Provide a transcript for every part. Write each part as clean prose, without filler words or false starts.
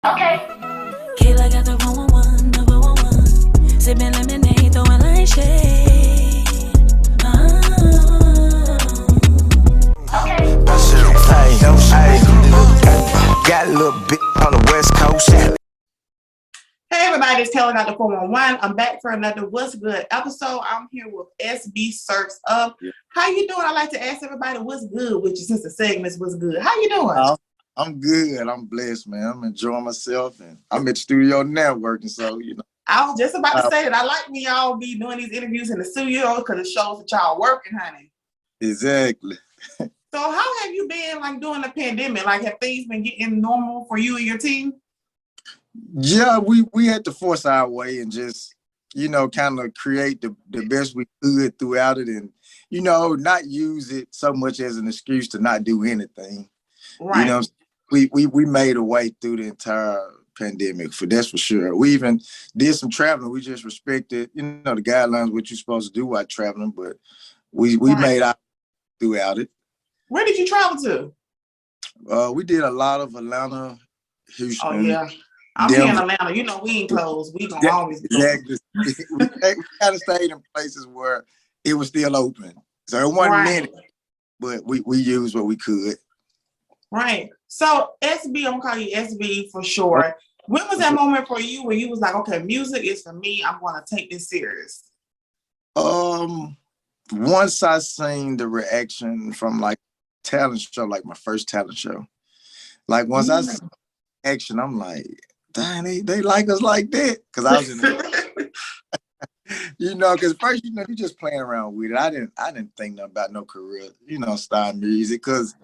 Okay. Kayla got the 111, number one. Sipping lemonade, throwing light shade. Okay. Got a little bit on the West Coast. Hey everybody, it's Kayla Got the 411. I'm back for another What's Good episode. I'm here with SB SurfsUp. How you doing? I like to ask everybody what's good with you since the segment's what's good. How you doing? I'm good. I'm blessed, man. I'm enjoying myself, and I'm at the studio networking, so I was just about to say that I like when y'all be doing these interviews in the studio because it shows that y'all working, honey. Exactly. So how have you been like during the pandemic? Like have things been getting normal for you and your team? Yeah, we had to force our way and just, kind of create the best we could throughout it, and, not use it so much as an excuse to not do anything. Right. We made a way through the entire pandemic, that's for sure. We even did some traveling. We just respected, the guidelines, what you're supposed to do while traveling, but we made out throughout it. Where did you travel to? We did a lot of Atlanta, Houston. Oh yeah. I'm here in Atlanta. We ain't closed. We gonna always be closed. Exactly. we kind of stayed in places where it was still open. So it wasn't many, but we used what we could. Right. So SB, I'm gonna call you SB for sure. When was that moment for you where you was like, okay, music is for me, I'm gonna take this serious? Once I seen the reaction from like talent show, like my first talent show. Like once I seen action, I'm like, dang, they like us like that. Cause I was in the because first, you just playing around with it. I didn't think nothing about no career, style music. Cause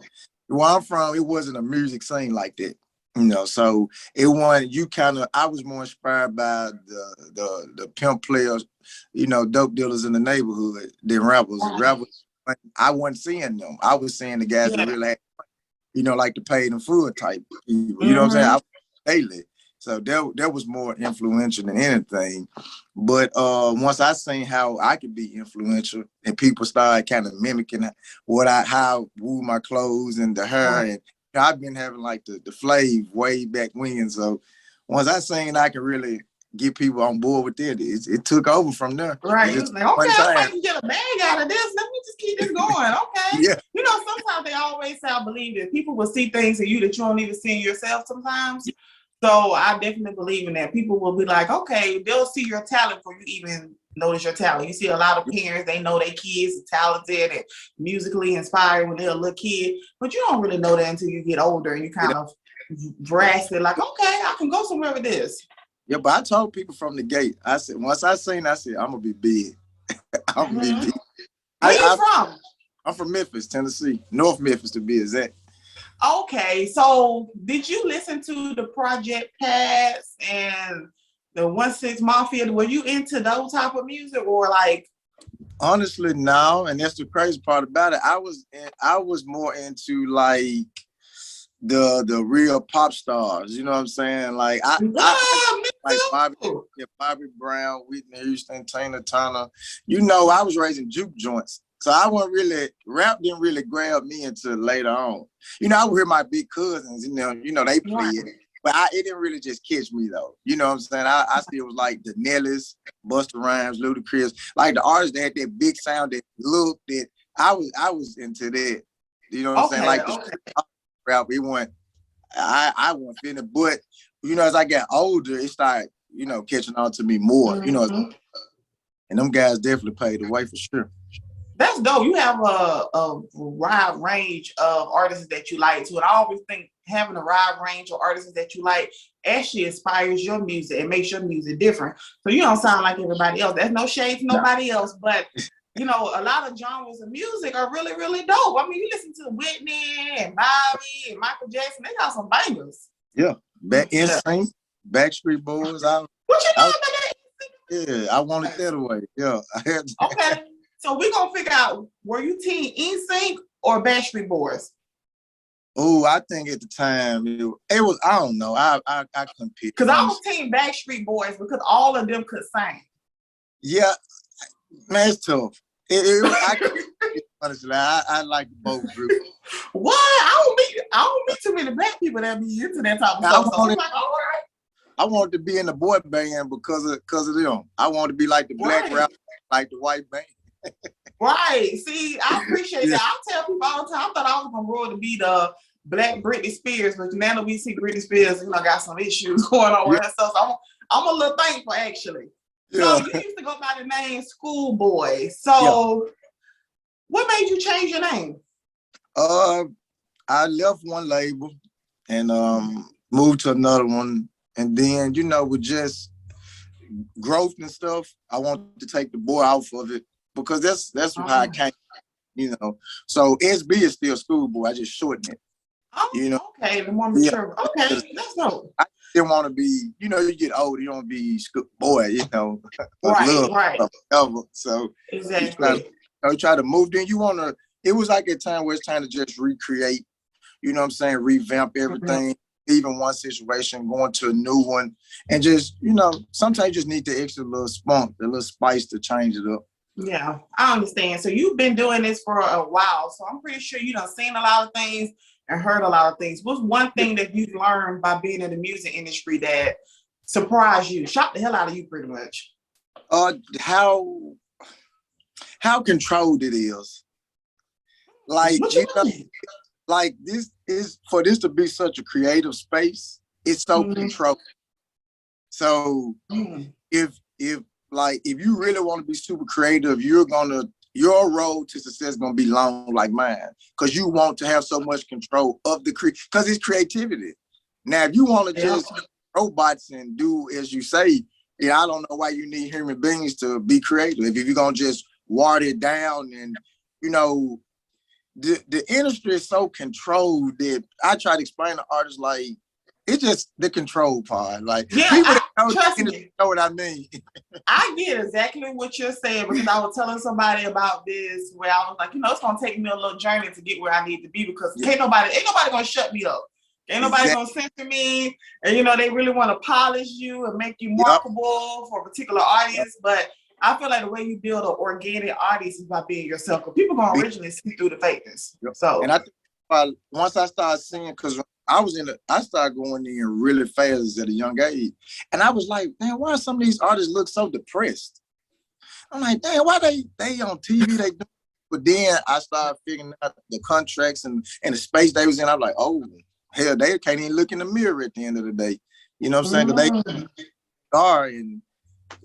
where I'm from, it wasn't a music scene like that. So it wasn't, I was more inspired by the pimp players, dope dealers in the neighborhood than rappers. Rappers, I wasn't seeing them. I was seeing the guys that really had, like the paid in full type people. You know what I'm saying? I was daily. So that was more influential than anything. But once I seen how I could be influential and people started kind of mimicking how I woo my clothes and the hair, and I've been having like the flav way back when. So once I seen I could really get people on board with it took over from there. Right. You was like, okay, I can get a bag out of this. Let me just keep this going. Okay. Yeah. Sometimes they always say, I believe that people will see things in you that you don't even see in yourself sometimes. So I definitely believe in that. People will be like, okay, they'll see your talent before you even notice your talent. You see a lot of parents, they know their kids are talented and musically inspired when they're a little kid, but you don't really know that until you get older and you kind of grasp it like, okay, I can go somewhere with this. Yeah, but I told people from the gate, I said, once I said, I'm going to be big. I'm going to be big. Where you from? I'm from Memphis, Tennessee. North Memphis to be exact. Okay, so did you listen to the Project Pass and the 1-6 Mafia? Were you into those type of music or like? Honestly, no, and that's the crazy part about it. I was more into like the real pop stars. You know what I'm saying? Like like Bobby Brown, Whitney Houston, Tina Turner. I was raising juke joints. So rap didn't really grab me until later on. I would hear my big cousins, they play it. But it didn't really just catch me though. You know what I'm saying? I still was like the Nellies, Busta Rhymes, Ludacris, like the artists that had that big sound, that look, that I was into that. You know what I'm saying? Like the rap, it wasn't, I wasn't feeling it. But, as I got older, it started, catching on to me more, and them guys definitely paved the way for sure. That's dope. You have a wide range of artists that you like too. And I always think having a wide range of artists that you like actually inspires your music and makes your music different. So you don't sound like everybody else. There's no shade to nobody else, but a lot of genres of music are really, really dope. I mean, you listen to Whitney and Bobby and Michael Jackson, they got some bangers. Yeah. NSYNC, Backstreet Boys. What you know about that? Yeah, I wanted that away. Yeah. Okay. So we're going to figure out, were you team NSYNC or Backstreet Boys? Oh, I think at the time, it was, I don't know. I couldn't pick. Because I was team Backstreet Boys because all of them could sing. Yeah. Man, it's tough. Honestly, I like both groups. What? I don't meet too many black people that be into that type of stuff. So I'm like, all right. I wanted to be in the boy band because of them. I wanted to be like the black rapper, like the white band. Right. See, I appreciate Yeah. that. I tell people all the time, I thought I was gonna roll to be the black Britney Spears, but now that we see Britney Spears, got some issues going on with her stuff. So I'm a little thankful actually. So you used to go by the name Schoolboy. So what made you change your name? I left one label and moved to another one. And then, with just growth and stuff, I wanted to take the boy off of it because that's how I came, So SB is still Schoolboy. I just shortened it. Oh, okay, the more mature. Yeah. Okay, that's dope. I didn't want to be, you get older, you don't want to be boy, Right. So exactly. You try to move. Then it was like a time where it's time to just recreate, revamp everything, even one situation, going to a new one. And just, sometimes you just need the extra little spunk, the little spice to change it up. Yeah, I understand. So you've been doing this for a while. So I'm pretty sure you done seen a lot of things and heard a lot of things. What's one thing that you've learned by being in the music industry that surprised you, shocked the hell out of you pretty much? How controlled it is. Like, like this is, for this to be such a creative space, it's so controlled. So if you really want to be super creative, your road to success is gonna be long like mine, because you want to have so much control of because it's creativity. Now, if you want to just robots and do as you say, I don't know why you need human beings to be creative. If you're gonna just water it down, and the industry is so controlled that I try to explain to artists, like, it's just the control part. Like, people that know what I mean. I get exactly what you're saying, because I was telling somebody about this where I was like, it's gonna take me a little journey to get where I need to be, because ain't nobody gonna shut me up. Ain't nobody gonna censor me. And they really want to polish you and make you marketable for a particular audience. But I feel like the way you build an organic audience is by being yourself. Because people gonna originally see through the fakeness. So, and I think once I started seeing, because I started going in really fast at a young age, and I was like, man, why some of these artists look so depressed? I'm like, damn, why they on TV? They do. But then I started figuring out the contracts and the space they was in. I'm like, oh hell, they can't even look in the mirror at the end of the day. You know what I'm saying? Because they are, and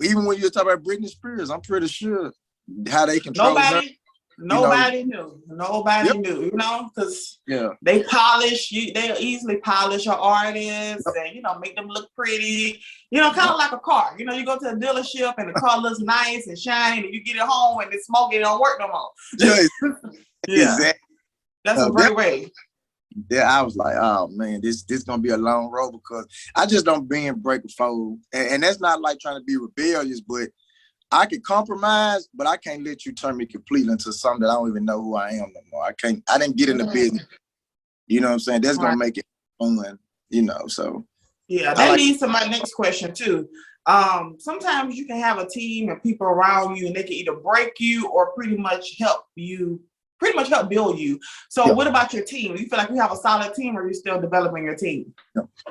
even when you talk about Britney Spears, I'm pretty sure how they control her. Nobody knew. Nobody knew, because they polish you. They'll easily polish an artist and, make them look pretty, kind of like a car. You go to a dealership and the car looks nice and shiny, and you get it home and it's smoky, it don't work no more. Exactly. That's a great way. Yeah, I was like, oh man, this gonna be a long road, because I just don't bend, break, or fold. And that's not like trying to be rebellious, but I can compromise, but I can't let you turn me completely into something that I don't even know who I am no more. I didn't get in the business. You know what I'm saying? That's gonna make it fun, so. Yeah, that leads to my next question too. Sometimes you can have a team and people around you, and they can either break you or pretty much help build you. So what about your team? Do you feel like you have a solid team, or are you still developing your team?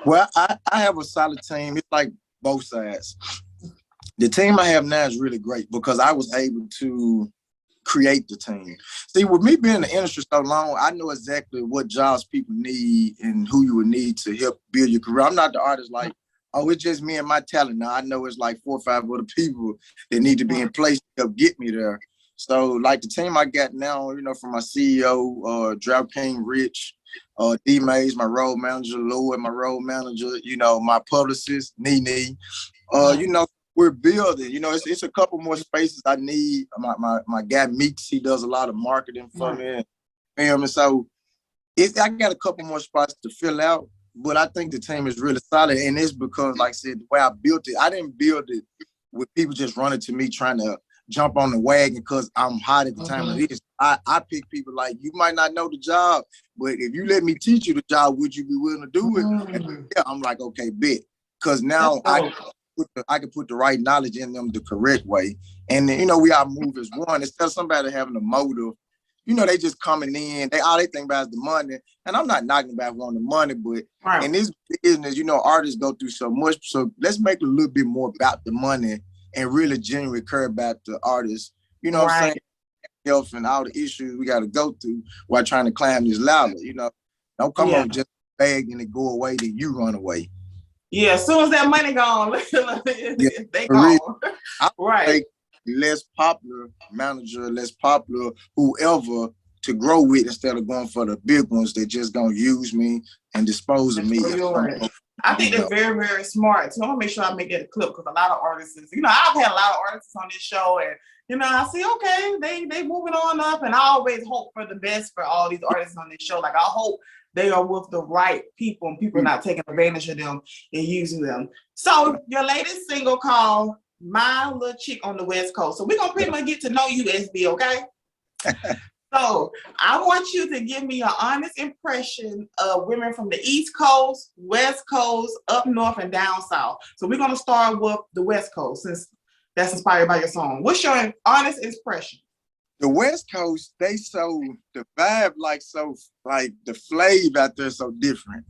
Well, I have a solid team. It's like both sides. The team I have now is really great because I was able to create the team. See, with me being in the industry so long, I know exactly what jobs people need and who you would need to help build your career. I'm not the artist like, oh, it's just me and my talent. Now I know it's like 4 or 5 other people that need to be in place to help get me there. So like the team I got now, from my CEO, Drought King Rich, D Mays, my road manager, Lloyd, my road manager, my publicist, Nene, we're building, it's a couple more spaces I need. My guy Meeks, he does a lot of marketing for me. And so I got a couple more spots to fill out, but I think the team is really solid. And it's because, like I said, the way I built it, I didn't build it with people just running to me trying to jump on the wagon because I'm hot at the time of this. I pick people like, you might not know the job, but if you let me teach you the job, would you be willing to do it? And I'm like, okay, bet. Because now I can put the right knowledge in them the correct way. And then, we all move as one. Instead of somebody having a motive you know, they just coming in. All they think about is the money. And I'm not knocking about wanting the money, but in this business, you know, artists go through so much. So let's make it a little bit more about the money and really genuinely care about the artist. You know what I'm saying? Health and all the issues we got to go through while trying to climb this ladder. You know, don't come up just begging and go away, then you run away. Yeah, as soon as that money gone, they gone. Right. Less popular manager, less popular whoever to grow with instead of going for the big ones that just gonna use me and dispose of me. I think they're very, very smart. So I'm gonna make sure I make that a clip because a lot of artists, you know, I've had a lot of artists on this show, and you know, I see, okay, they moving on up, and I always hope for the best for all these artists on this show. Like I hope they are with the right people and people not taking advantage of them and using them. So your latest single called My Little Chick on the West Coast. So we're gonna pretty much get to know you, SB, okay? So I want you to give me an honest impression of women from the East Coast, West Coast, up north, and down south. So we're gonna start with the West Coast since that's inspired by your song. What's your honest impression? The West Coast, they so the vibe like the flavor out there so different.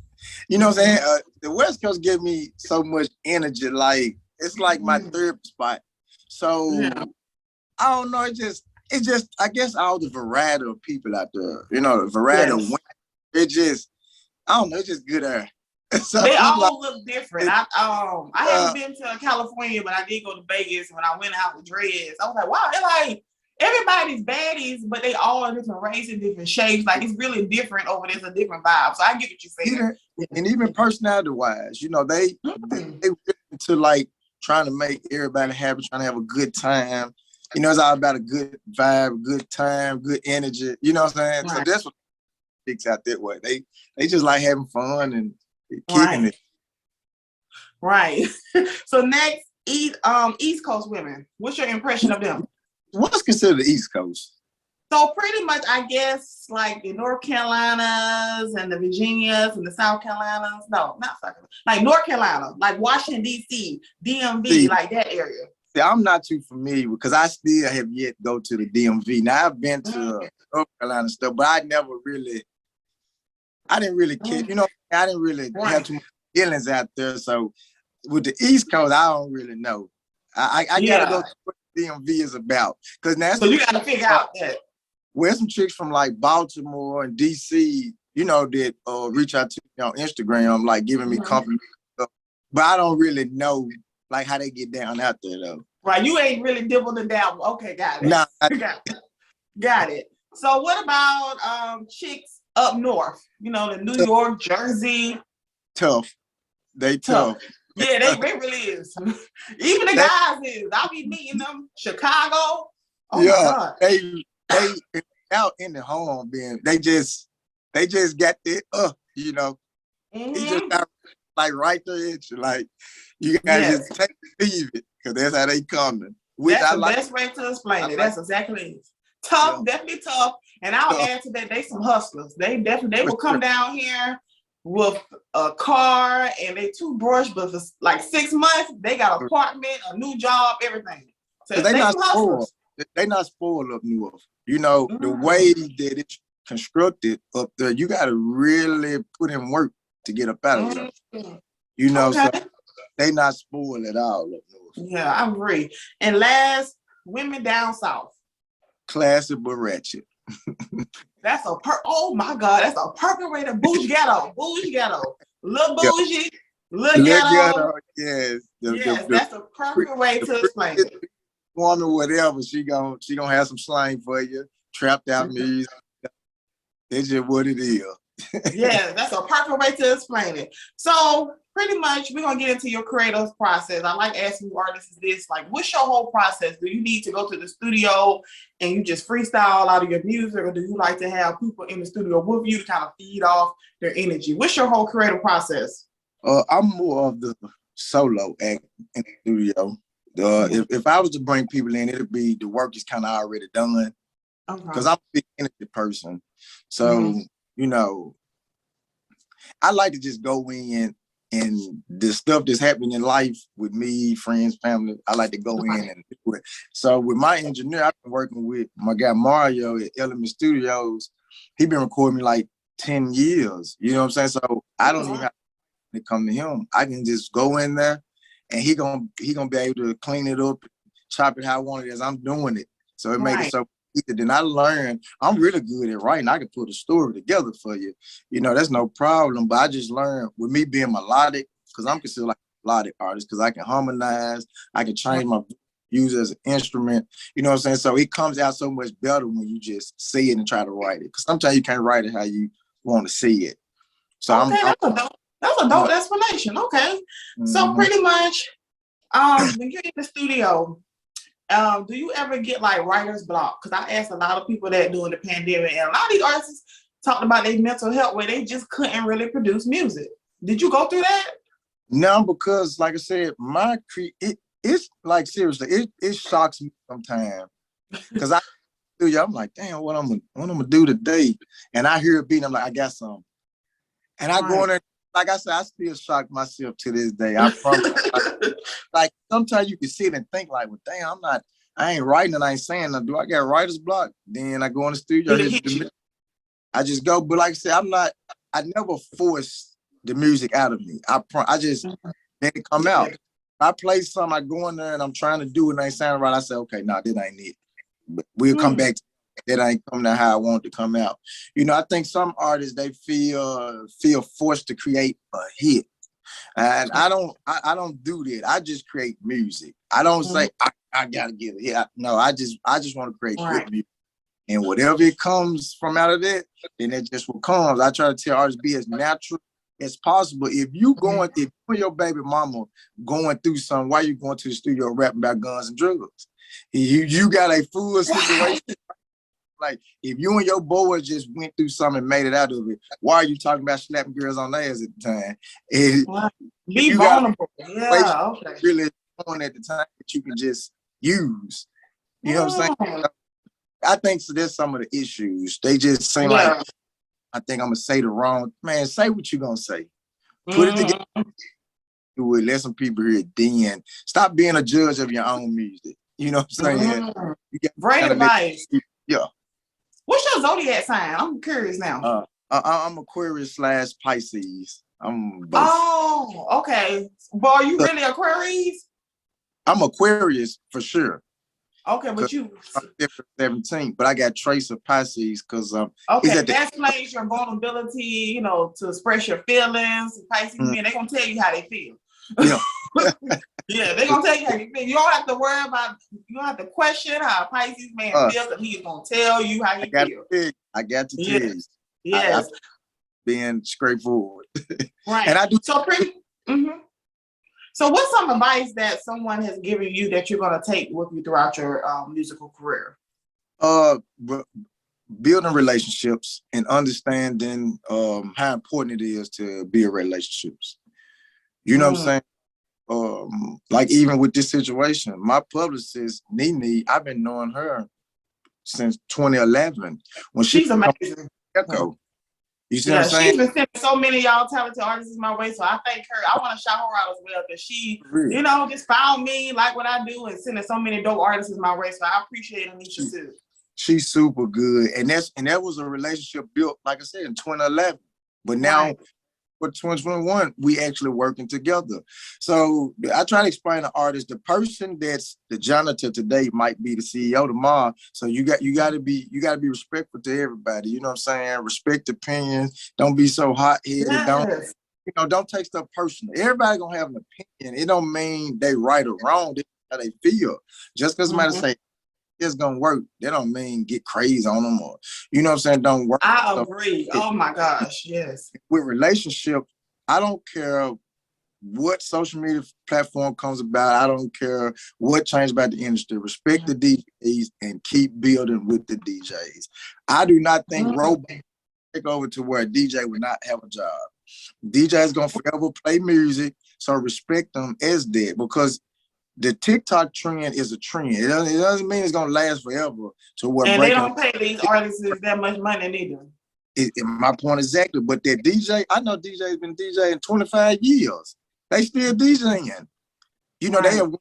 You know what I'm saying? The West Coast give me so much energy, like it's like my third spot. So I don't know, it's just I guess all the variety of people out there, you know, the variety of women. It just, I don't know, it's just good air. So they all look different. I haven't been to California, but I did go to Vegas when I went out with dreads. I was like, wow, they're like everybody's baddies, but they all are different races, different shapes. Like it's really different over there. It's a different vibe. So I get what you're saying. And even personality wise, you know, they to like trying to make everybody happy, trying to have a good time. You know, it's all about a good vibe, good time, good energy. You know what I'm saying? So that's what picks out that way. They just like having fun and kicking it. Right. So next, East Coast women. What's your impression of them? What's considered the East Coast? So pretty much, I guess, like the North Carolinas and the Virginias and the South Carolinas. No, not South Carolina. Like North Carolina, like Washington, D.C., DMV, like that area. See, I'm not too familiar because I still have yet to go to the DMV. Now, I've been to North Carolina stuff, but I didn't really care. You know, I didn't really have too much feelings out there. So with the East Coast, I don't really know. I gotta go to what the DMV is about. So you gotta figure out that. Where's some chicks from like Baltimore and DC, you know, that reach out to me on Instagram, like giving me compliments. But I don't really know like how they get down out there though. Right, you ain't really dibbled and dabbled. Okay, got it. Nah, got it. So what about chicks up north? You know, the New York, Jersey. Tough. They tough. Yeah, they really is. Even the guys is. I'll be meeting them. Chicago. Oh my God. They out in the home, man. They just got that you know. He just got like right there at you. Like you gotta just take it, leave it, because that's how they coming. That's the best way to explain it. That's exactly it. Tough, definitely tough. And I'll add to that, they some hustlers. They will come down here with a car and they toothbrush, but for like 6 months, they got an apartment, a new job, everything. So they not spoiled. They not spoiled up north. You know, the way that it's constructed up there, you got to really put in work to get up out of there. You know, so they not spoiled at all up north. Yeah, I agree. And last, women down south. Classic but ratchet. That's oh my God, that's a perfect way to bougie ghetto. Bougie ghetto. Little bougie, little ghetto. Yes. That's a perfect way to explain it. Woman, whatever, she gonna have some slang for you. Trapped out music. It's just what it is. Yeah, that's a perfect way to explain it. So pretty much we're gonna get into your creative process. I like asking artists this, like, what's your whole process? Do you need to go to the studio and you just freestyle out of your music, or do you like to have people in the studio with you to kind of feed off their energy? What's your whole creative process? I'm more of the solo act in the studio. If I was to bring people in, it'd be the work is kind of already done. Because I'm a big energy person. So, you know, I like to just go in and the stuff that's happening in life with me, friends, family, I like to go in and it. So with my engineer, I've been working with my guy Mario at Element Studios. He been recording me like 10 years. You know what I'm saying? So I don't even have to come to him. I can just go in there and he gonna be able to clean it up, chop it how I want it as I'm doing it. So it made it so easy. Then I learned I'm really good at writing. I can put a story together for you. You know, that's no problem. But I just learned with me being melodic, because I'm considered like a melodic artist, because I can harmonize, I can change my use it as an instrument. You know what I'm saying? So it comes out so much better when you just see it and try to write it. Because sometimes you can't write it how you want to see it. So that's a dope explanation. Okay. So pretty much, when you're in the studio, do you ever get like writer's block? Because I asked a lot of people that during the pandemic, and a lot of these artists talked about their mental health where they just couldn't really produce music. Did you go through that? No, because like I said, it's like seriously, it shocks me sometimes. Because I'm like, damn, what I'm gonna do today? And I hear a beat, I'm like, I got something. And I go in there, like I said, I still shock myself to this day. I promise. like sometimes you can sit and think like, well, damn, I ain't writing and I ain't saying nothing. Do I got writer's block? Then I go in the studio, I just go. But like I said, I never force the music out of me. I just let it come out. I play something, I go in there and I'm trying to do it and I ain't sounding right. I say, okay, nah, that ain't it. But we'll come back to that ain't coming out how I want it to come out. You know, I think some artists, they feel forced to create a hit. And I don't do that. I just create music. I don't say I gotta get a hit. No, I just want to create good music. And whatever it comes from out of that, then that's just what comes. I try to tell artists be as natural as possible. If you and your baby mama going through something, why you going to the studio rapping about guns and drugs? You got a full situation. Like if you and your boys just went through something and made it out of it, why are you talking about slapping girls on their ass at the time? Be vulnerable. Yeah, okay. Really on at the time that you can just use. You know what I'm saying? I think so. There's some of the issues. They just seem like I think I'm gonna say the wrong man. Say what you gonna say. Put it together. Do it. Let some people hear it. Then stop being a judge of your own music. You know what I'm saying? Great advice. Yeah. What's your zodiac sign? I'm curious now. I'm Aquarius / Pisces. I'm both. Oh, okay. But are you really Aquarius? I'm Aquarius for sure. Okay, but I'm 17, but I got trace of Pisces because okay, that explains your vulnerability, you know, to express your feelings. Pisces men, they're gonna tell you how they feel. Yeah. Yeah, they're gonna tell you how you feel. You don't have to worry about, you don't have to question how a Pisces man feels, and he's gonna tell you how he feels. I got to tell you. Yes. Being straightforward. Right. And I do so pretty. So what's some advice that someone has given you that you're gonna take with you throughout your musical career? Building relationships and understanding how important it is to build relationships. You know what I'm saying? Like even with this situation, my publicist, Nene, I've been knowing her since 2011. When she's amazing. You see what I'm saying? She's been sending so many of y'all talented artists my way, so I thank her. I want to shout her out as well because she, you know, just found me, like what I do, and sending so many dope artists my way. So I appreciate Anisha too. She's super good, and that was a relationship built, like I said, in 2011. But now, for 2021, we actually working together. So I try to explain to artists, the person that's the janitor today might be the CEO tomorrow. So you got to be respectful to everybody. You know what I'm saying? Respect opinions. Don't be so hot-headed. Yes. Don't take stuff personal. Everybody gonna have an opinion. It don't mean they right or wrong. That's how they feel. Just because somebody say it's gonna work, that don't mean get crazy on them, or you know what I'm saying, don't work. I agree. Oh my gosh, yes. With relationships, I don't care what social media platform comes about. I don't care what changed about the industry. Respect the DJs and keep building with the DJs. I do not think robots take over to where a DJ would not have a job. DJ is gonna forever play music, so respect them as that, because the TikTok trend is a trend. It doesn't mean it's gonna last forever. So what? And they don't pay these artists that much money neither. My point exactly. But that DJ, I know DJ's been DJing 25 years. They still DJing. You know, they have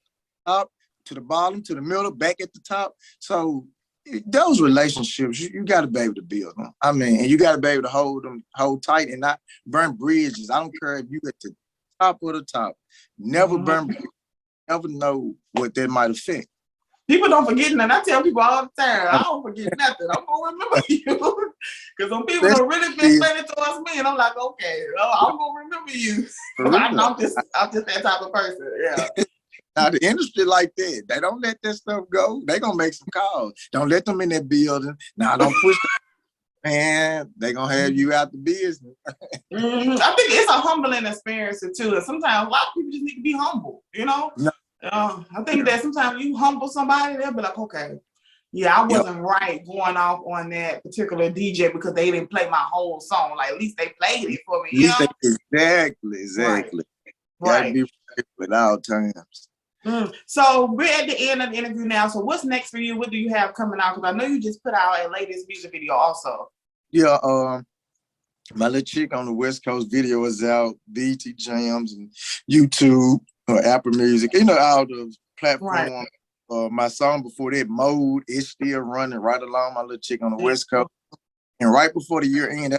up. to the bottom, to the middle, back at the top. So those relationships, you got to be able to build them. I mean, and you got to be able to hold tight and not burn bridges. I don't care if you at the top or the top. Never burn bridges. Never know what that might affect. People don't forget nothing. I tell people all the time, I don't forget nothing. I'm gonna remember you. Because when people don't really been spending towards me, and I'm like, okay, I'm gonna remember you. I'm just that type of person. Yeah. Now the industry like that, they don't let that stuff go. They gonna make some calls. Don't let them in that building. Now don't push them. Man, they gonna have you out the business. I think it's a humbling experience too. And sometimes a lot of people just need to be humble, you know? No. I think that sometimes you humble somebody, they'll be like, okay, yeah, I wasn't right going off on that particular DJ because they didn't play my whole song. Like at least they played it for me. You know? Exactly. Right. Be right at all times. So we're at the end of the interview now. So what's next for you? What do you have coming out? Because I know you just put out a latest music video also. Yeah, my little chick on the West Coast video is out, BT Jams and YouTube or Apple Music, you know, all the platforms. Right. My song before that, Mode, is still running right along my little chick on the West Coast. And right before the year end,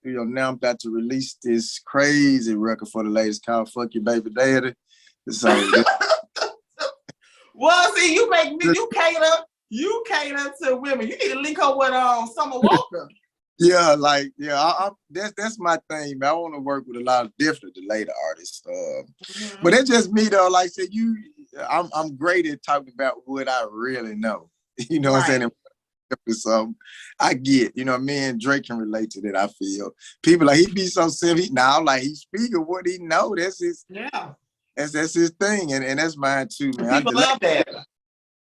now I'm about to release this crazy record for the ladies called Fuck Your Baby Daddy. So well, see, you cater to women. You need to link up with Summer Walker. That's my thing, man. I want to work with a lot of different later artists. But it's just me though. Like I said, I'm great at talking about what I really know. You know what I'm saying? So I get, you know, me and Drake can relate to that. I feel people like he be so simple. Now, like he speaking what he know. That's his that's his thing, and that's mine too, man. People love that.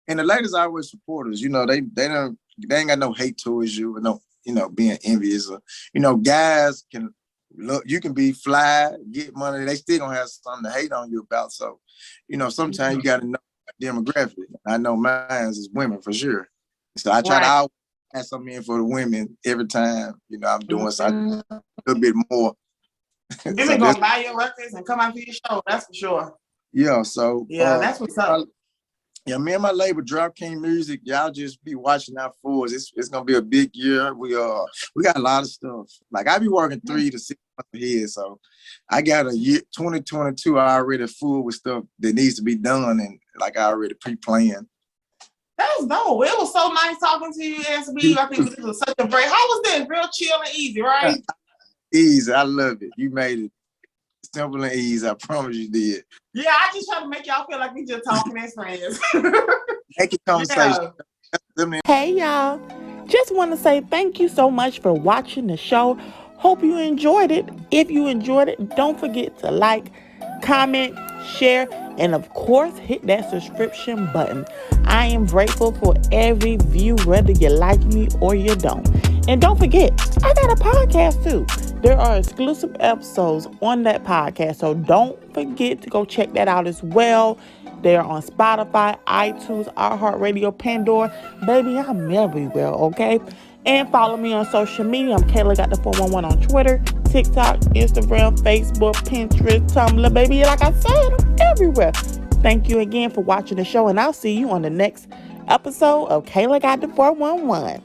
And the ladies are always supporters. You know, they ain't got no hate towards you, or no, you know, being envious. Or, you know, guys can look. You can be fly, get money. They still gonna have something to hate on you about. So, you know, sometimes you got to know demographic. I know mine is women for sure. So I try to always have something in for the women every time. You know, I'm doing something a little bit more. Women gonna buy your records and come out to your show. That's for sure. Yeah. So that's what's up. Yeah, me and my label, Drop King Music, y'all just be watching out for us. It's gonna be a big year. We got a lot of stuff. Like I be working 3 to 6 months ahead, so I got a year 2022 already full with stuff that needs to be done, and like I already pre-planned. That was dope. It was so nice talking to you, SB. I think this was such a break. How was this? Real chill and easy, right? Easy. I love it. You made it simple and easy. I promise you did. Yeah, I just try to make y'all feel like we just talking as friends. Make it conversation. Yeah. Hey, y'all. Just want to say thank you so much for watching the show. Hope you enjoyed it. If you enjoyed it, don't forget to like, comment, share, and of course, hit that subscription button. I am grateful for every view, whether you like me or you don't. And don't forget, I got a podcast too. There are exclusive episodes on that podcast, so don't forget to go check that out as well. They're on Spotify, iTunes, iHeartRadio, Pandora. Baby, I'm everywhere, okay? And follow me on social media. I'm Kayla Got the 411 on Twitter, TikTok, Instagram, Facebook, Pinterest, Tumblr. Baby, like I said, I'm everywhere. Thank you again for watching the show, and I'll see you on the next episode of Kayla Got the 411.